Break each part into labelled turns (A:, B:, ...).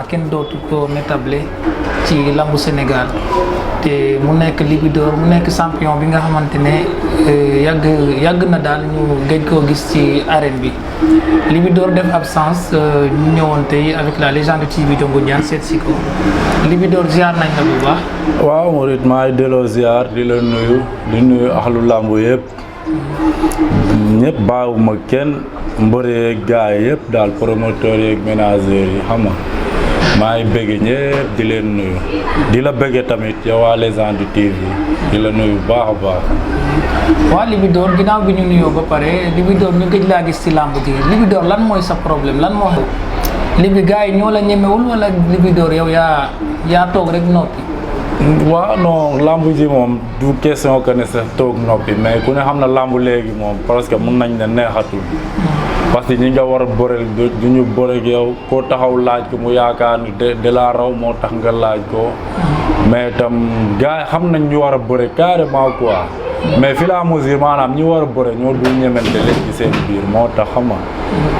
A: kenn dootu ko netable ci lambu Sénégal te mu nekk Libidor mu nekk champion bi nga xamante ne yàgg na daal ñu gëj koo gis ci arène bi Libidor def absence ñu ñëwoon tey avec la légende TV de Ngoundiane seet si ko Libidor ziar nañ la bu baax.
B: waaw Mouride maa ngi delloo ziar di la nuyu di nuyu axlu làmb yëpp ñëpp bàyyiwuma kenn mbëri yeeg gars yi yëpp daal promoteurs yeeg ménageurs yi xam nga maa ngi bëgg ñëpp di leen nuyu di la bëgge tamit yow waa légende TV di la nuyu baax a baax.
A: waa Libidor ginnaaw bi ñu nuyoo ba pare Libidor ñu gëj laa gis ci làmb ji Libidor lan mooy sa problème lan moo xew Libi gars yi ñoo la ñemewul wala Libidor yow yaa toog rek noppi.
B: waaw non lamb ji moom du question que ne sax toog noppi mais ku ne xam na lamb léegi moom parce que mun nañ ne neexatul parce que ñi nga war a bëreel du ñu bëreeg yow koo taxaw laaj ko mu yaakaar ni de la raw moo tax nga laaj ko mais itam gars yi xam nañ ñu war a bëre carrément quoi mais fi la mesure maanaam ñi war a bëre ñoo dul ñemente léegi seen biir moo tax xam nga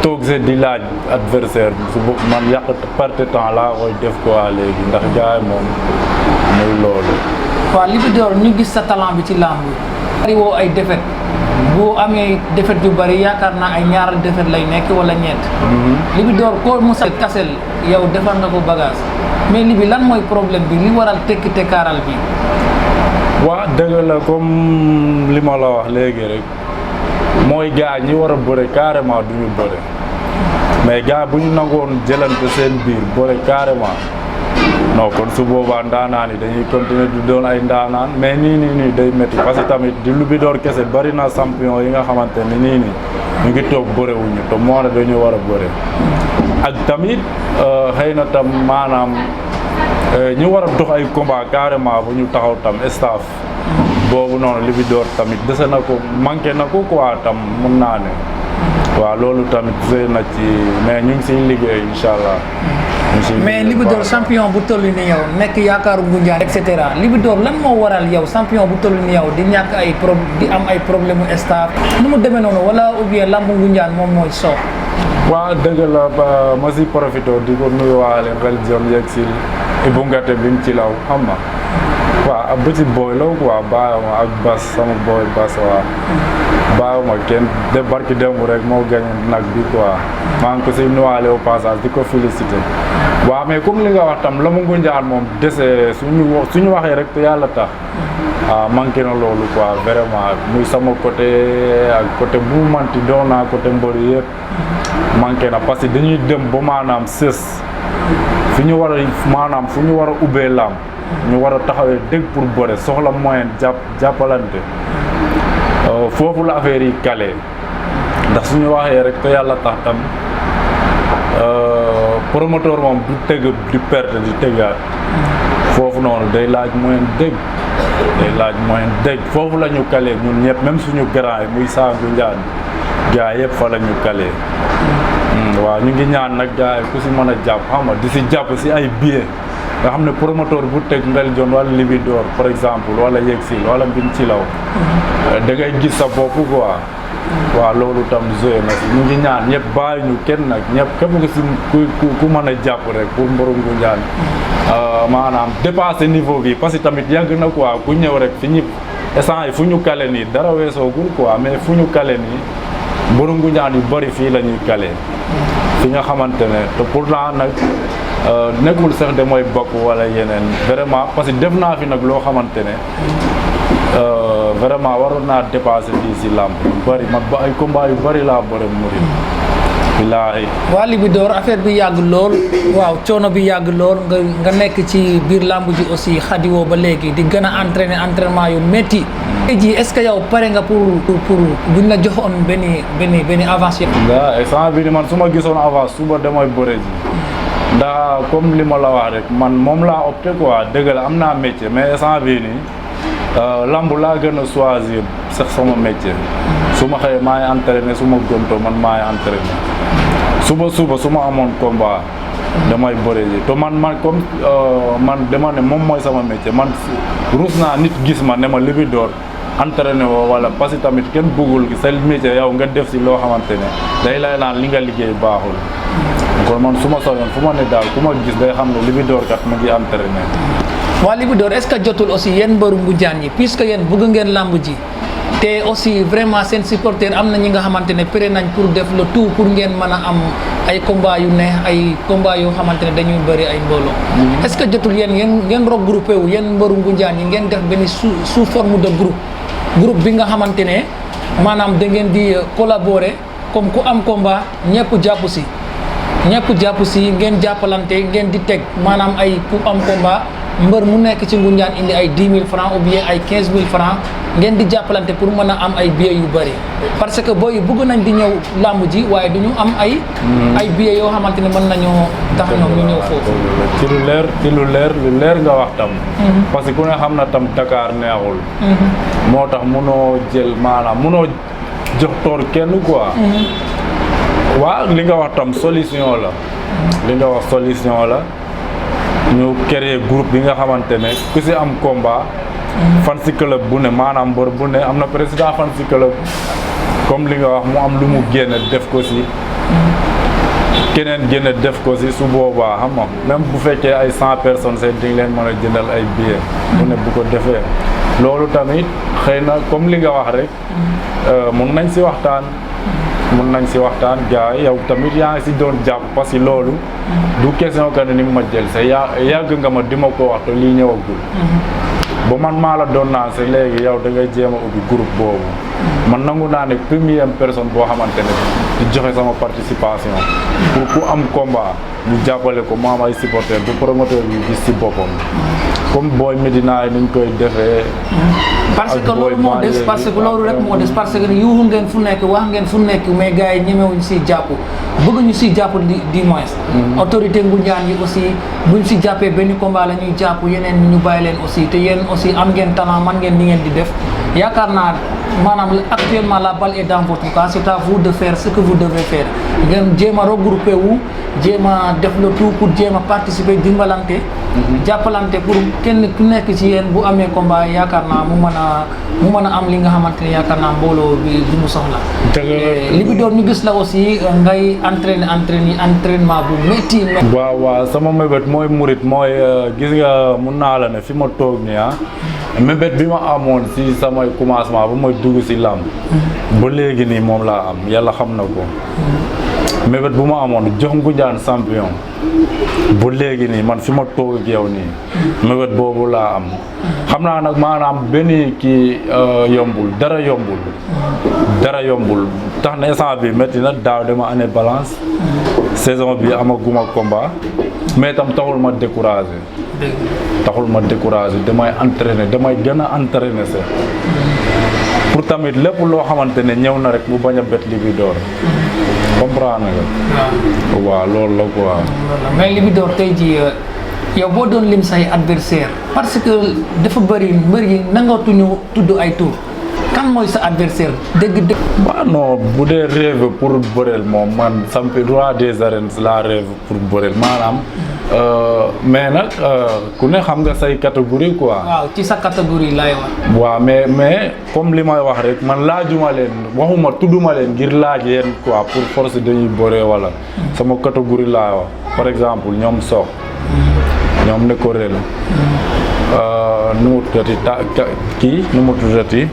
B: toog se di laaj adversaire su man yàq perte temps laa koy def quoi léegi ndax gars yi moom muy loolu.
A: waaw Libidor ñu gis sa talent bi ci làmb bari woo ay défaite boo amee défaite yu bari yaakaar naa ay ñaar défaite lay nekk wala ñeent. Libidor koo musa kasel yow defar nga ko bagage mais Libi lan mooy problème bi li waral tekki tekkaaral bi.
B: waa dëgg la comme li ma la wax léegi rek mooy gars ñi war a bëre carrément du ñu bëre mais gars bu ñu nangoon jëlante seen biir bëre carrément. non kon su boobaa ndaanaan yi dañuy continuer di doon ay ndaanaan mais nii day métti parce que tamit di Libidor kese bari na champion yi nga xamante ni nii ñu ngi toog bëre wuñu te moo ne dañu war a bëre ak tamit xëy na tam maanaam ñu war a dox ay combat carrément bu ñu taxaw tam staff boobu noonu Libidor tamit dese na ko manqué na ko quoi tam mun naa ne waaw loolu tamit fee na ci mais ñu ngi siy liggéey incha allah.
A: mais Libidor champion bu toll ni yow nekk yaakaaru Ngoundiane et cetera Libidor lan moo waral yow champion bu toll ni yow di ñàkk di am ay problème mu staff nu mu demee noonu wala ou bien lambu Ngoundiane moom mooy soox.
B: waaw dëgg la ma si profité di ko nuyuwaale religion yeeg si Ibou Ngate bi ci law xam nga waaw ab bëti booy la quoi bàyyi ma ak bas sama booy bas waa bàyyi ma kenn de barki démb rek moo gañ nag bi quoi maa ngi ko si nuyuwaale au passage di ko félicité waaw mais comme li nga wax tam la mu Ngoundiane moom dese suñu waxee rek te yàlla tax manqué na loolu quoi vraiment muy sama côté ak côté bu mu manti doon naa côté mbëri yëpp manqué na parce que dañuy dem ba maanaam sës fi ñu war a maanaam fu ñu war a ubbee lam ñu war a taxawee dëgg pour bëre soxla moyen jàppalante foofu la affaire yi calé ndax suñu waxee rek te yàlla tax tam promoteur moom du tëgg di perte di tëggaat foofu noonu day laaj moyen dëgg foofu la ñu calé ñun ñëpp même suñu grand yi muy saa Ngoundiane gaa yëpp fa la ñu calé waaw ñu ngi ñaan nag gaa yi ku si mën a jàpp xam nga di si jàpp si ay billets nga xam ne promoteur bu teg Ngel Jon wala Libidor par exemple wala Yegsil wala Mbin ci law da ngay gis sa bopp quoi waaw loolu tam joué na si ñu ngi ñaan ñëpp bàyyi ñu kenn nag ñëpp képp ku si ku mën a jàpp rek pour mboru Ngoundiane maanaam dépassé niveau bi parce que tamit yàgg na quoi ku ñëw rek fi ñu instant yi fu ñu kale nii dara weesoogul quoi mais fu ñu kale nii mboru Ngoundiane yu bëri fii la ñuy kale fi nga xamante ne te pourtant nag nekkul sax de mooy bokk wala yeneen vraiment parce que def naa fi nag loo xamante ne vraiment waroon naa dépassé fii si làmb yu bëri man ba ay combat yu bëri laa bëri murid billaahi.
A: waa Libidor affaire bi yàgg lool waaw coono bi yàgg lool nga nekk ci biir làmb ji aussi xadiwoo ba léegi di gën a entraînement yu métti. tey jii est-ce que yow pare nga pour buñ la joxoon benn avance.
B: waaw instant bii ni man su ma gisoon avance suba damay bëre ji ndax comme li ma la wax rek man moom laa opté quoi dëgg la am naa métier mais instant bii nii lamb laa gën a choisir sax sama métier su ma xëyee maay entraîné su ma gontoo man maay entraîné suba su ma amoon combat damay bëre ji te man comme man dama ne moom mooy sama métier man ruus naa nit gis ma ne ma Libidor entraîné woo wala parce que tamit kenn bëggul sa métier yow nga def si loo xamante ne day lay naan li nga liggéey baaxul kon man su ma soñoon fu ma ne daal ku ma gis day xam ne Libidor kat mu ngi entraîné.
A: waa Libidor est-ce que jotul aussi yéen mbëru Ngoundiane yi puisque yéen bëgg ngeen làmb ji te aussi vraiment seen supporter am na ñi nga xamante ne prêt nañ pour def le tout pour ngeen mën a am ay combat yu neex ay combat yoo xamante ne dañuy bëri ay mbooloo. est-ce que jotul ngeen regroupé wu yéen mbëru Ngoundiane yi ngeen def benn sous forme de groupe bi nga xamante ne maanaam da ngeen di collaborer comme ku am combat ñëpp jàpp si ngeen jàppalante ngeen di teg maanaam ay ku am combat mbër mu nekk ci Ngoundiane indi ay 10 000 francs ou bien ay 15 000 francs ngeen di jàppalante pour mën a am ay billets yu bëri parce que booy bëgg nañ di ñëw làmb ji waaye du ñu am ay billets yoo xamante ne mën nañoo tax ñoom ñu ñëw foofu.
B: ci lu leer nga wax tam. parce que ku ne xam na tam Dakar neexul. moo tax munoo jël maanaam munoo jox toor kenn quoi. waaw li nga wax tam solution la. la. ñu créer groupe bi nga xamante ne ku si am combat. fan si club bu ne maanaam mbër bu ne am na président fan si club comme li nga wax mu am lu mu génne def ko si. keneen génne def ko si su boobaa xam nga même bu fekkee ay 100 personnes di nga leen mën a jëndal ay billets. mu ne bu ko defee loolu tamit xëy na comme li nga wax rek mun nañ si waxtaan gars yi yow tamit yaa ngi si doon jàpp parce que loolu du question que ne ni ma jël sa yàgg nga ma di ma ko wax te lii ñëwagul ba man maa la doon naan sa léegi yow da ngay jéem a ubbi groupe boobu man nangu naa ne première personne boo xamante ne di joxe sama participation pour ku am combat ñu jàppale ko mu am ay supporters bu promoteur bi gis si boppam comme booy Médina yi nuñ koy defee.
A: parce que loolu moo des parce que loolu rek moo des parce que yuuxu ngeen fu nekk wax ngeen fu nekk mais gars yi ñemewuñ si jàpp bëgguñu si jàpp di moins. autorité Ngoundiane yi aussi buñ si jàppee benn combat la ñuy jàpp yeneen ñu bàyyi leen aussi te yéen aussi am ngeen talent man ngeen li ngeen di def yaakaar naa maanaam actuellement la balle est dans votre camp c'est à vous de faire ce que vous devez faire ngeen jéem a regrouper wu jéem a def le tout pour jéem a participer dimbalante. jàppalante pour kenn ku nekk ci yéen bu amee combat yaakaar naa mu mën a am li nga xamante ne yaakaar naa mbooloo bi du mu soxla. Libidor ñu gis la aussi ngay entraînement bu métti.
B: waaw sama mébét mooy murit mooy gis nga mun naa la ne fi ma toog nii mébét bi ma amoon si samay commencement ba may dugg si làmb ba léegi nii moom laa am yàlla xam na ko. mébét bu ma amoon jox Ngoundiane champion bu léegi nii man fi ma toog ak yow nii mébét boobu laa am xam naa nag maanaam benn kii yombul dara yombul tax na instant bi métti na daaw dama année balance saison bi amaguma combat mais tam taxul ma découragé damay entraîner damay gën a entraîner sax pour tamit lépp loo xamante ne ñëw na rek mu bañ a bett Libidor comprendre nga. waaw loolu la quoi.
A: mais Libidor tey jii yow boo doon lim say adversaire parce que dafa bëri mbër yi nangatuñu tudd ay tour kan mooy sa adversaire dëgg.
B: waaw non bu dee rêve pour bëreel moom man sampi roi des arènes la rêve pour bëreel maanaam. mais nag ku ne xam nga say catégorie quoi.
A: waaw ci sa catégorie laay wax.
B: waaw mais comme li may wax rek man laajuma leen waxuma tudduma leen ngir laaj leen quoi pour force dañuy bëree wala. sama catégorie laay wax par exemple ñoom Sokh. ñoom ne ko réel. nu mu tuddati nu mu tuddati.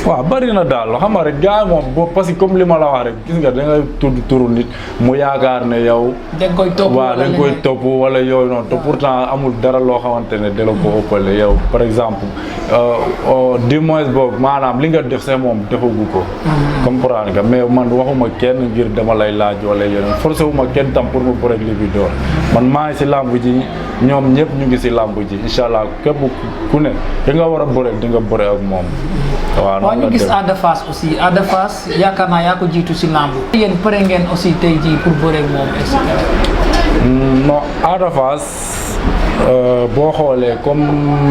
B: waaw bëri na daal xam nga rek gars yi moom boo parce que comme li ma la wax rek gis nga da ngay tudd turu nit mu yaakaar ne yow.
A: da nga koy topp
B: waaw da nga koy topp wala yooyu noonu te pourtant amul dara loo xamante ne da la ko ëppale yow par exemple du moins boobu maanaam li nga def sax moom defagu ko. comprendre nga mais man waxuma kenn ngir dama lay laaj wala yeneen forcé wu ma kenn tam pour mu bëreeg Libidor man maa ngi si làmb ji ñoom ñëpp ñu ngi si làmb ji incha allah képp ku ne da nga war a bëreeg di nga bëre ak moom.
A: waaw ñu gis Ada Fass aussi Ada Fass yaakaar naa yaa ko jiitu si làmb. yéen pare ngeen aussi tey jii pour bëreeg moom est-ce que.
B: non Ada Fass boo xoolee comme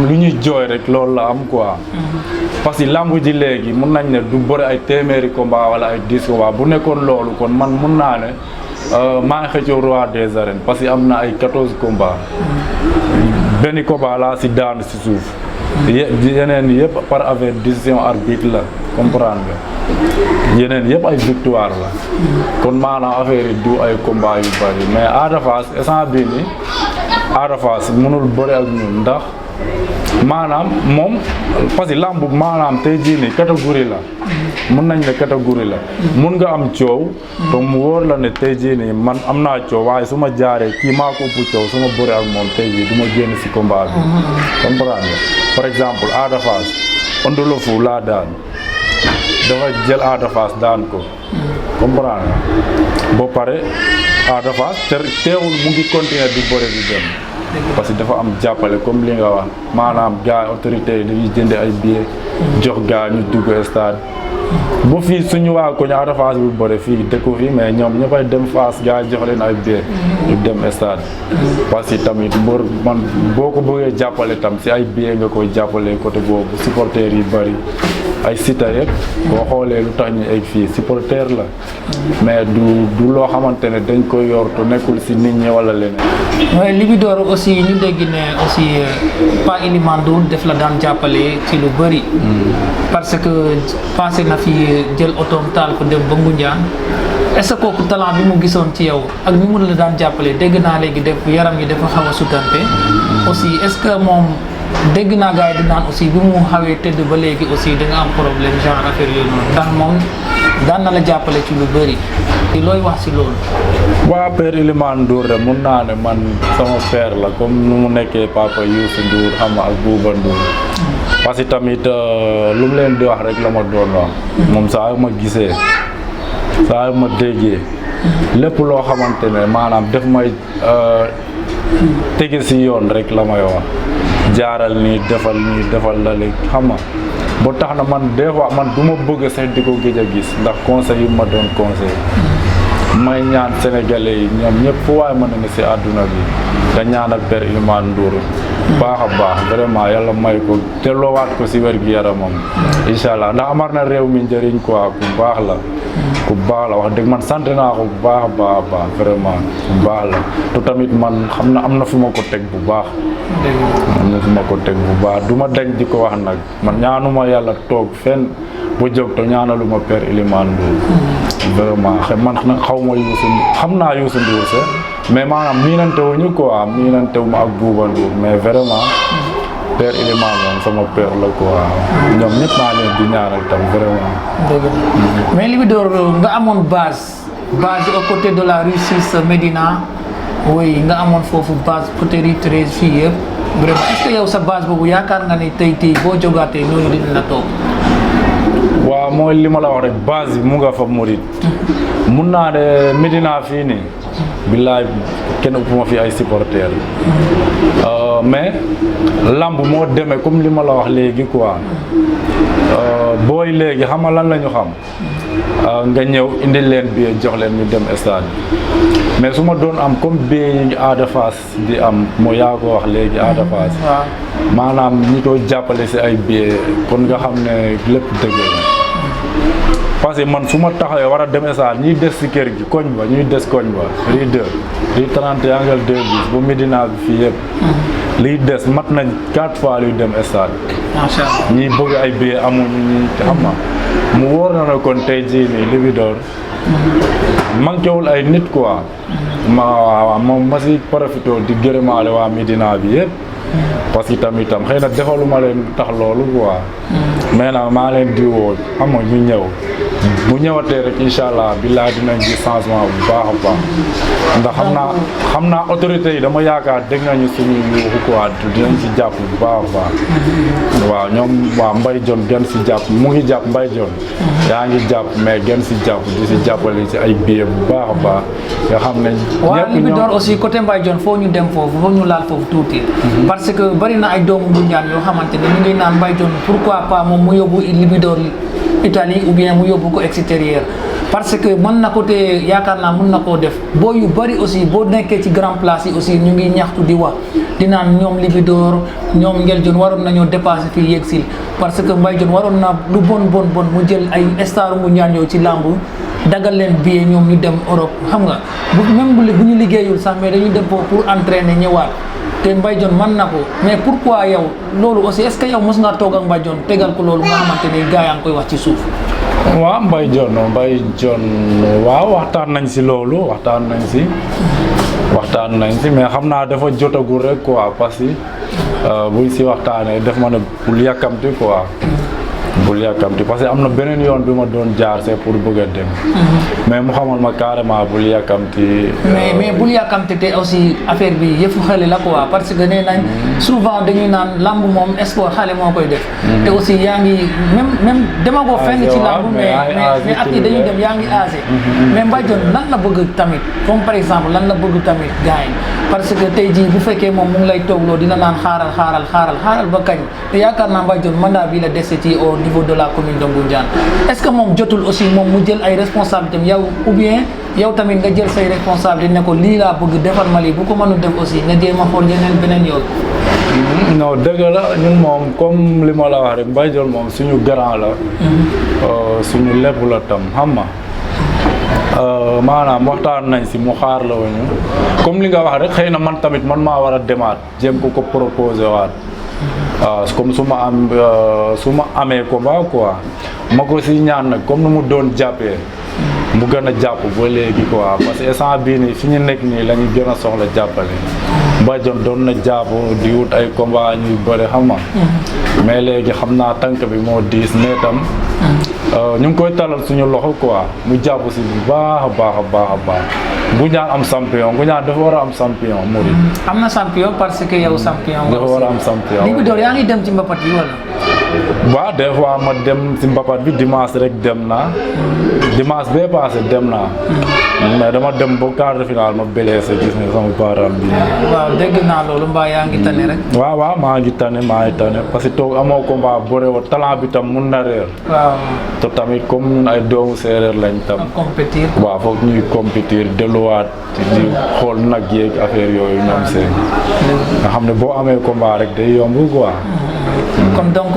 B: lu ñuy jooy rek loolu la am quoi. parce que làmb ji léegi mun nañ ne du bëri ay téeméeri combat wala ay 10 combat bu nekkoon loolu kon man mun naa ne maa ngi xëccoo roi des arènes parce que am na ay 14 combats. benn combat laa si daanu si suuf. yeneen yëpp par affaire décision arbitre la comprendre nga yeneen yëpp ay victoire la kon maanaam affaire yi du ay combat yu bari mais Ada Fass instant bii nii Ada Fass mënul bëri ak ñun ndax maanaam moom parce que lamb maanaam tey jii nii catégorie la mun nañ ne catégorie la mun nga am coow te mu wóor la ne tey jii nii man am naa coow waaye su ma jaaree kii maa ko ëpp coow su ma bëri ak moom tey jii du ma génn si combat bi comprendre nga par exemple Ada Fass Onde le Fou laa daan dafa jël Ada Fass daan ko comprendre nga ba pare Ada Fass teewul mu ngi continuer di bëri di dem parce que dafa am jàppale comme li nga wax maanaam gars autorité yi dañuy jënd ay billets jox gars ñu dugg stade bu fii suñu waa ko ñu Ada Fass bu bëri fii dëkku fii mais ñoom ñëppay dem Fass gars jox leen ay billets ñu dem stade parce que tamit mbër man boo ko bëggee jàppale tam si ay billets nga koy jàppale côté boobu supporters yi bëri ay sita yëpp boo xoolee lu tax ñu egg fii supporter la mais du loo xamante ne dañ koy yor te nekkul si nit ñi wala leneen.
A: waaye Libidor aussi ñu dégg ne aussi Pa Elimane Ndour def la daan jàppale ci lu bëri. parce que passé na fi jël otoom taal ko dem ba Ngoundiane est-ce que kooku talent bi mu gisoon ci yow ak ni mu la daan jàppale dégg naa léegi def yaram yi dafa xaw a sutante aussi est-ce que moom. dégg naa gars yi di naan aussi bi mu xawee tëdd ba léegi aussi da nga am problème genre affaire yooyu noonu ndax moom daan na la jàppale ci lu bëri te looy wax si loolu.
B: waa Père Elimane Ndour de mun naa ne man sama père la comme nu mu nekkee papa Youssou Ndour xam nga ak Bouba Ndour parce que tamit lu mu leen di wax rek la ma doon wax moom saa yu ma gisee saa yu ma déggee lépp loo xamante ne maanaam def may tege si yoon rek la may wax. jaaral nii defal la léegi xam nga ba tax na man des fois man du ma bëgg sax di ko gëj a gis ndax conseil yu ma doon conseil may ñaan sénégalais yi ñoom ñëpp fu waaye mën na ne si àdduna bi da ñaanal Père Elimane Ndour baax a baax vraiment yàlla may ko delloowaat ko si wér gi yaramam incha allah ndax amar na réew mi njëriñ quoi ku baax la wax dëgg man sant naa ko bu baax a baax vraiment bu baax la te tamit man xam na am na fu ma ko teg bu baax am na fu ma ko teg bu baax du ma dañ di ko wax nag man ñaanuma yàlla toog fenn ba jóg te ñaanaluma Père Elimane Ndour vraiment man nag xaw ma Youssou xam naa Youssou Ndour sax mais maanaam miinante wuñu quoi miinante wu ma ak Bouba Ndour mais vraiment Père Elimane moom sama père la quoi ñoom ñëpp naa leen di ñaanal tam vraiment.
A: dëgg la mais Libidor nga amoon base au côté de la rue 6 Médina oui nga amoon foofu base côté rue 13 fii yëpp vraiment est-ce que yow sa base boobu yaakaar nga ni tey boo jogaatee ñooñu dina la toog.
B: waaw mooy li ma la wax rek base bi mu nga fa murit mun naa de Médina fii nii billaay kenn ëpp ma fi ay supporters mais lamb moo demee comme li ma la wax léegi quoi booy léegi xam nga lan la ñu xam nga ñëw indi leen billet jox leen ñu dem stade mais su ma doon am comme billet yi Ada Fass di am moo yaa ko wax léegi Ada Fass maanaam ñi ko jàppale si ay billet kon nga xam ne lépp dëgg la parce que man su ma taxawee war a dem stade ñuy des si kër gi koñ ba ñuy des koñ ba rue 2 rue 30 angle 2 bis bu Médina bi fii yëpp liy des mat nañ 4 fois luy dem stade
A: macha allah
B: ñiy bëgg ay billets amuñu ñi xam na mu wóor na ne kon tey jii nii Libidor manqué wul ay nit quoi moom ma si profité di gërëmaale waa Médina bi yëpp parce que tam xëy na defaluma leen tax loolu quoi mais nag maa leen di woo xam nga ñu ñëw bu ñëwatee rek incha allah billaay dinañ gis changement bu baax a baax ndax xam naa autorité yi dama yaakaar dégg nañu suñu yuuxu quoi dinañ si jàpp bu baax a baax waaw ñoom waa Mbaye Dione gën si jàpp mu ngi jàpp Mbaye Dione yaa ngi jàpp mais gën si jàpp di si jàppale si ay billets bu baax a baax nga xam ne
A: waaw Libidor aussi côté Mbaye Dione foo ñu dem foofu foo ñu laal foofu tuuti parce que bari na ay doomu Ngoundiane yoo xamante ne ñu ngi naan Mbaye Dione pourquoi pas moom mu yóbbu Libidor Italie ou bien mu yóbbu ko extérieur parce que mën na ko te yaakaar naa mën na koo def boo yu bari aussi boo nekkee ci grand place yi aussi ñu ngi ñaxtu di wax di naan ñoom Libidor ñoom Nguel Dione waroon nañoo dépasser fii yegg si parce que Mbaye Dione waroon na lu bon mu jël ay star mu ñaan yow ci làmb dagal leen billet ñoom ñu dem Europe xam nga même bu ñu liggéeyul sax mais dañuy dem foofu pour entraîner ñëwaat te Mbaye Dione mën na ko mais pourquoi yow loolu aussi est-ce que yow mos nga toog ak Mbaye Dione tegal ko loolu nga xamante ni gars yaa ngi koy wax ci suuf.
B: waaw Mbaye Dione waaw waxtaan nañ si loolu waxtaan nañ si mais xam naa dafa jotagul rek quoi parce que buñ si waxtaanee def ma ne bul yàkkamti quoi. bul yàkkamti parce que am na beneen yoon bi ma doon jaar c'est pour bëgg a dem. mais mu xamal ma carrément bul yàkkamti.
A: mais bul yàkkamti te aussi affaire bi yëfu xale la quoi parce que nee nañ souvent dañuy naan lamb moom sport xale moo koy def. te aussi yaa ngi même demagoo fenn ci lamb mais at yi dañuy dem yaa ngi âgé. mais Mbaye Dione lan la bëgg tamit comme par exemple lan la bëgg tamit gars yi parce que tey jii bu fekkee moom mu ngi lay toogloo dina naan xaaral ba kañ te yaakaar naa Mbaye Dione mandat bi la dese ci au niveau de la commune de Ngoundiane est-ce que moom jotul aussi moom mu jël ay responsabilités yow ou bien yow tamit nga jël say responsabilités ne ko lii laa bëgg defal ma lii bu ko mënul def aussi nga jéem a xool beneen yoon.
B: non dëgg la ñun moom comme li ma la wax rek Mbaye Dione moom suñu grand la. suñu lépp la tam xam nga maanaam waxtaan nañ si mu xaar la wuñu comme li nga wax rek xëy na man tamit man maa war a demaat jéem ko proposé waat. comme su ma amee combat quoi ma ko si ñaan nag comme nu mu doon jàppee mu gën a jàpp ba léegi quoi parce que instant bii nii fi ñu nekk nii la ñu gën a soxla jàppale. Mbaye Dione doon na jàpp di wut ay combat ñuy bëri xam nga mais léegi xam naa tànk bi moo diis mais tam ñu ngi koy talal suñu loxo quoi mu jàpp si bu baax a baax Ngoundiane am champion Ngoundiane dafa war a am champion Mouride.
A: am na champion parce que yow champion.
B: dafa war a am champion.
A: Libidor yaa ngi dem ci mbapat yi wala.
B: waaw des fois ma dem si mbapat bi dimanche rek dem naa. dimanche bee passé dem naa. mais dama dem ba quart de finale ma blessé gis nga sama baaraam bi.
A: waaw dégg naa loolu mbaa yaa ngi tane rek.
B: waaw maa ngi tane parce que toog amoo combat bëre talent bi tam mun na réer.
A: waaw.
B: te tamit comme ñun ay doomu séeréer lañ tam.
A: compétir.
B: waaw foog ñuy compétir delluwaat di xool nag yeeg affaire yooyu ñoom seen. nga xam ne boo amee combat rek day yomb quoi.
A: comme donc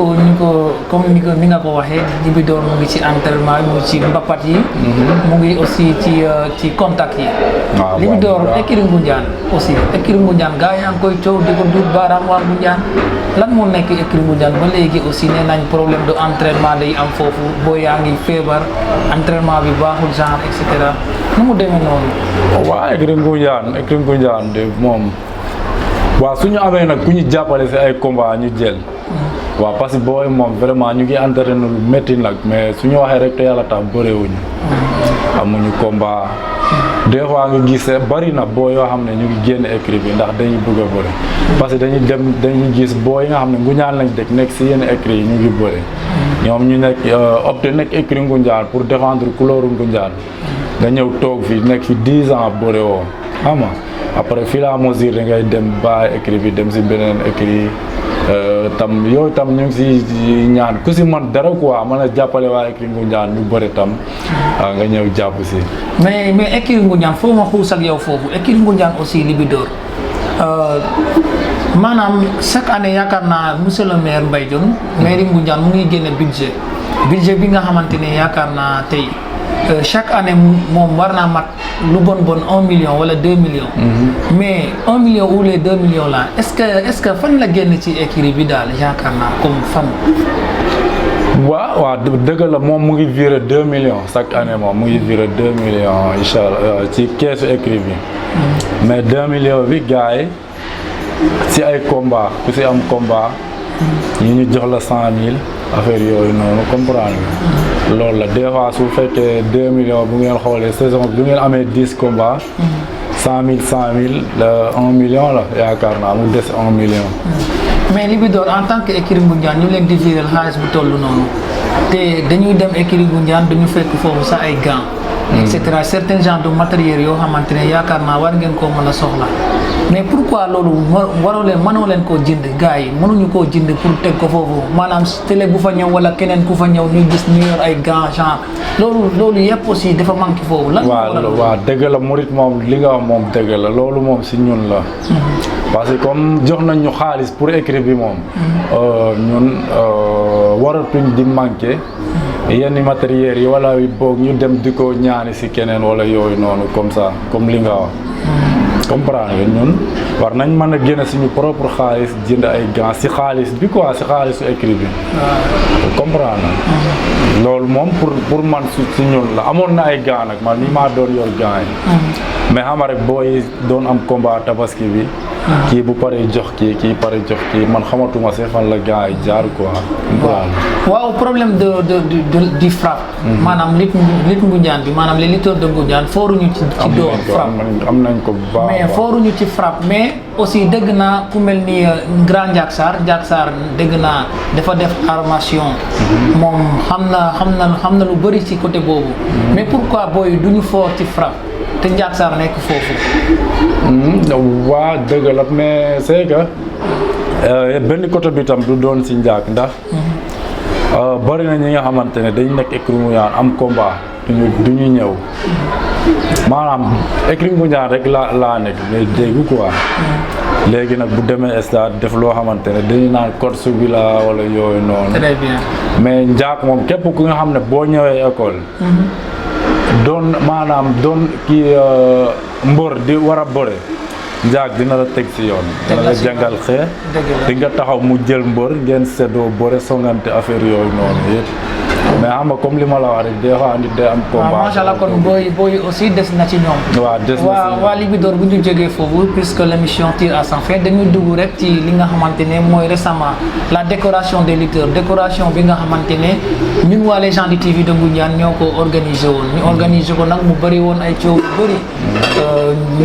A: ni nga ko waxee Libidor mu ngi ci entraînement mu ngi ci mbapat yi. mu ngi aussi ci contact yi.
B: waaw
A: Libidor écurie Ngoundiane aussi écurie Ngoundiane gars yaa ngi koy coow di ko duut baaraam waa Ngoundiane lan moo nekk écurie Ngoundiane ba léegi aussi nee nañ problème de entraînement day am foofu boo yaa ngi feebar entraînement bi baaxul genre et cetera nu mu demee noonu.
B: waaw écurie Ngoundiane de moom waaw suñu amee nag ku ñu jàppale si ay combat ñu jël. waaw parce que booy moom vraiment ñu ngi entraîné lu métti nag mais suñu waxee rek te yàlla tax bëreewuñu amuñu combat des fois nga gis bari na boo yoo xam ne ñu ngi génn écurie bi ndax dañuy bëgg a bëri parce que dañuy gis boo yi nga xam ne Ngoundiane lañ dëkk nekk si yenn écurie yi ñu ngi bëri ñoom ñu nekk opté nekk écurie Ngoundiane pour défendre couleur Ngoundiane nga ñëw toog fi nekk fi 10 ans bëre woo xam nga après fii la mesure da ngay dem bàyyi écurie bi dem si beneen écurie tam yooyu tam ñu ngi si ñaan ku si man dara quoi mën a jàppale waa écurie Ngoundiane ñu bëri tam nga ñëw jàpp si.
A: mais écurie Ngoundiane foo ma xuus ak yow foofu écurie Ngoundiane aussi Libidor maanaam chaque année yaakaar naa monsieur le maire Mbaye Dione mairie Ngoundiane mu ngi génne budget bi nga xamante ne yaakaar naa tey chaque année moom war naa mat lu bon 1 million wala 2 millions. mais 1 million ou les 2 millions là est-ce que fan la génn ci écurie bi daal yaakaar naa comme fan.
B: waaw dëgg la moom mu ngi viré 2 millions chaque année moom mu ngi viré 2 millions incha allah ci keesu écurie bi. mais 2 millions bi gars yi si ay combat ku si am combat. ñu jox la 100 000 affaire yooyu noonu comprendre nga. loolu la des fois su fekkee 2 millions bu ngeen xoolee saison bi bu ngeen amee 10 combats. 100 000 1 million la yaakaar naa mu des 1 million.
A: mais Libidor en tant que écurie Ngoundiane ñu leen di viréel xaalis bu toll noonu te dañuy dem écurie Ngoundiane dañu fekk foofu sax ay gants. et cetera certains genres de matériel yoo xamante ne yaakaar naa war ngeen koo mën a soxla mais pourquoi loolu mënoo leen koo jënd gars yi mënuñu koo jënd pour teg ko foofu maanaam télé bu fa ñëw wala keneen ku fa ñëw ñu gis ñu yor ay gants genre loolu yëpp aussi dafa manqué foofu. lan
B: waaw dëgg la Mouride moom li nga wax moom dëgg la loolu moom si ñun la. parce que comme jox nañ ñu xaalis pour écurie bi moom. ñun waratuñ di manqué. yenn matériels yi wala boog ñu dem di ko ñaani si keneen wala yooyu noonu comme ça comme li nga wax. comprendre nga ñun war nañ mën a génne suñu propre xaalis jënd ay gants si xaalis bi quoi si xaalisu écrit bi comprendre loolu moom pour man si ñun la amoon na ay gants nag man ni maa doon yor gants yi mais xama rek booy doon am combat tabaski bi kii bu paree jox kii pare jox kii man xamatuma see fan la gars yi jaar quoi.
A: waaw problème di frappe. maanaam lutte Ngoundiane bi maanaam les lutteurs de Ngoundiane fooruñu ci door frappe
B: am nañ ko bu baax
A: mais fooruñu ci frappe mais aussi dégg naa ku mel ni grand Ndiak Sarr dégg naa dafa def armation. moom xam na lu bëri ci côté boobu. mais pourquoi booy duñu foor ci frappe. te Ndiak Sarr nekk foofu.
B: waa dëgg la mais c'est que benn côté bi tam du doon si Ndiak ndax. bari na ñi nga xamante ne dañ nekk écurie Ngoundiane am combat du ñu ñëw maanaam écurie Ngoundiane rek laa nekk mais dégg quoi. léegi nag bu demee stade def loo xamante ne dañu naan coach bi la wala yooyu noonu.
A: très bien
B: mais Ndiak moom képp ku nga xam ne boo ñëwee école. doon kii mbër di war a bëre Ndiak dina la teg si yoon. dina la jàngal xee di nga taxaw mu jël mbër ngeen seddoo bëre songante affaire yooyu noonu yëpp. mais xam nga comme li ma la wax rek des fois nit day am combat.
A: waaw macha allah kon booy aussi des na ci ñoom.
B: waaw des na ci ñoom
A: waa Libidor bu ñu jógee foofu puisque l' émission tire à sa fin dañuy dugg rek ci li nga xamante ne mooy récemment la décoration des lutteurs décoration bi nga xamante ne ñun waa Légende TV de Ngoundiane ñoo ko organisé woon. ñu organisé ko nag mu bëri woon ay coow yu bëri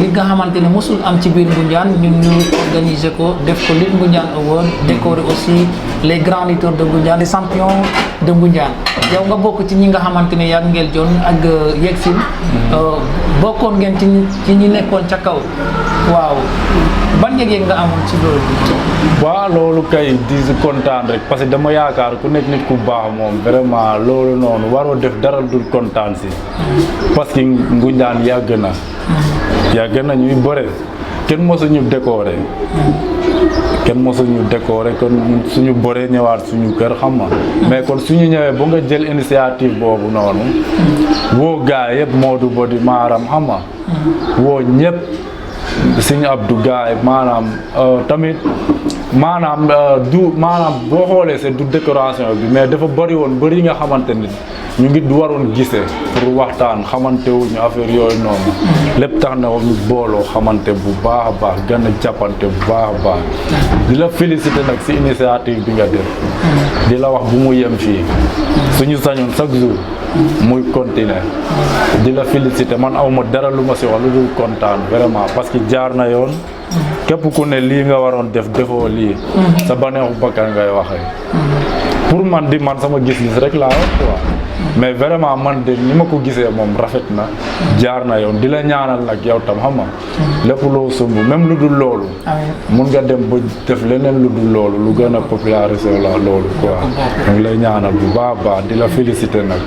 A: li nga xamante ne mosul am ci biir Ngoundiane ñun ñu organisé ko def ko Lutte Ngoundiane Award décorer aussi les grands lutteurs de Ngoundiane les champions de Ngoundiane. yow nga bokk ci ñi nga xamante ne yaa ngeel jon ak Yegsil bokkoon ngeen ci ñi nekkoon ca kaw waaw ban yëg-yëg nga amoon ci loolu.
B: waaw loolu kay di kontaan rek parce que dama yaakaar ku nekk nit ku baax moom vraiment loolu noonu waroo def dara dul kontaan si parce que Ngoundiane yàgg na ñuy bëre kenn mosuñu décorer. kenn mosuñu décorer kon suñu bëree ñëwaat suñu kër xam nga mais kon suñu ñëwee ba nga jël initiative boobu noonu woo gaa yëpp Modou Bodi maaram xam nga woo ñëpp Sëñ Abdou gaa yi maanaam tamit maanaam boo xoolee c'est du décoration bi mais dafa bëri woon bëri nga xamante ni ñu ngi waroon gisee pour waxtaan xamante wuñu affaire yooyu noonu lépp tax na ñu booloo xamante bu baax a baax gën a jàppante bu baax a baax di la féliciter nag si initiative bi nga def di la wax bu mu yem fii suñu sañoon chaque jour muy continuer di la féliciter man awma dara lu ma si wax lu dul kontaan vraiment parce que jaar na yoon képp ku ne lii nga waroon def defoo lii sa baneexu bakkan ngay waxee pour man sama gis-gis rek laa wax quoi mais vraiment man de ni ma ko gisee moom rafet na jaar na yoon di la ñaanal nag yow tam xam nga lépp loo sumb même lu dul loolu mun nga dem ba def leneen lu dul loolu lu gën a populariser la loolu quoi donc lay ñaanal bu baax a baax di la féliciter nag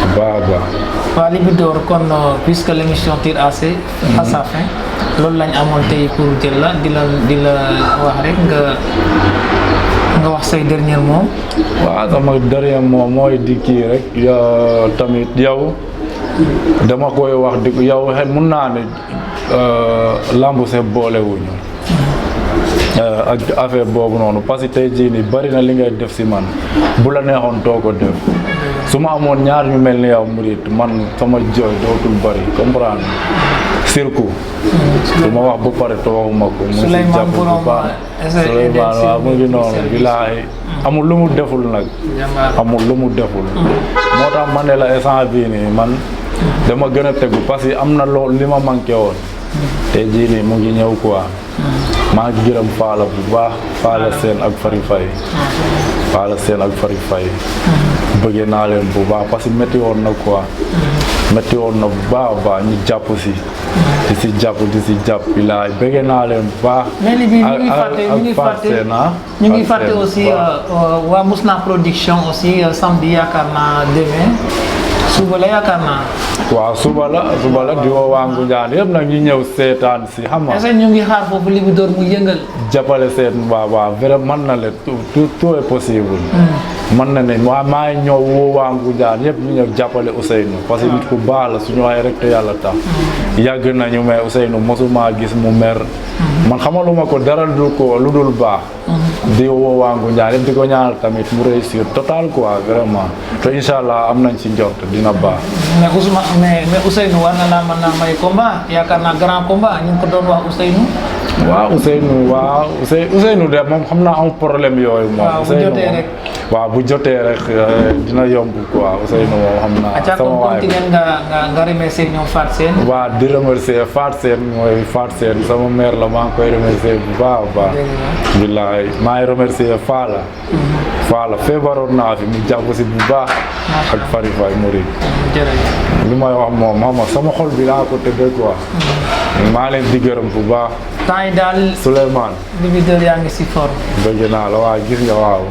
B: bu baax a baax.
A: waa Libidor kon puisque l' émission tire à sa fin loolu lañ amoon tey pour jël la di la wax rek nga wax say dernier mot.
B: waaw sama dernier mot mooy di kii rek tamit yow dama koy wax di yow mun naa ne lambu se boolewuñu ak affaire boobu noonu parce que tey jii nii bari na li ngay def si man bu la neexoon doo ko def su ma amoon ñaar ñu mel ni yow murit man sama jooy dootul bari comprendre surtout su ma wax ba pare te waxuma ko mu si jàpp bu baax Souleymane waaw mu ngi noonu billaahi amul lu mu deful nag amul lu mu deful moo tax man ne la instant bii nii man dama gën a tegu parce que am na loolu li ma manqué woon te jii nii mu ngi ñëw quoi maa ngi gërëm Faala bu baax Faala Seen ak Fari Fay Faala Seen ak Fari Fay bëggee naa leen bu baax parce que métti woon na quoi métti woon na bu baax a baax ñu jàpp si di si jàpp bilaay bëggee naa leen bu baax.
A: mais li bi ñu ngi fàtte aussi waa Mousna production aussi samedi yaakaar naa demain suba la yaakaar naa.
B: waaw suba la di woo waa Ngoundiane yëpp nag ñu ñëw seetaan si xam nga.
A: est-ce que ñu ngi xaar foofu Libidor mu yëngal.
B: jàppale seen waaw vraiment mën na leen tout est possible. mën na ne maa ngi ñëw woo waa Ngoundiane yëpp ñu ñëw jàppale Ousseynou parce que nit ku baax la suñu waay rek te yàlla tax yàgg nañu mais Ousseynou mosuma gis mu mer man xamaluma ko dara lu dul baax di woo waa Ngoundiane yëpp di ko ñaanal tamit mu réussir total quoi vraiment te incha allah am nañ ci njort dina baax.
A: mais Ousseynou war na laa mën naa may combat yaakaar naa grand combat ñu ngi ko doon wax Ousseynou.
B: waaw Ousseynou de moom xam naa am problème yooyu moom.
A: waaw bu jotee rek
B: waaw bu jotee rek dina yomb quoi Ousseynou moom xam naa. sama waay
A: nga remercier ñoom Fatou Sène.
B: waaw di remercier Fatou Sène mooy Fatou Sène sama mère la maa ngi koy remercier bu baax a baax. billaay maa ngi remercier Fala. Fala feebaroon naa fi mu jàpp si bu baax. ak Fari Faye Mouride.
A: jërëjëf.
B: li may wax moom xam nga sama xol bi laa ko tëddee quoi. maa leen di gërëm bu baax.
A: temps yi daal
B: Souleymane.
A: Libidor yaa ngi si forme.
B: bëgg naa la waaye gis nga waaw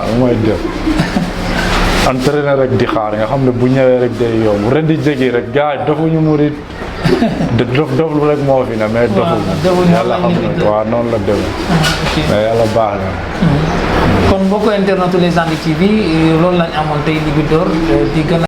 B: lu may def entraîné rek di xaar nga xam ne bu ñëwee rek day yomb ren di jéggi rek gars yi dofuñu murit dof lu rek moo fi ne mais dofuñu yàlla xam ne waaw noonu la demee mais yàlla baax na
A: kon mbokku internetu Les Anguilles TV loolu lañ amoon tey Libidor di gën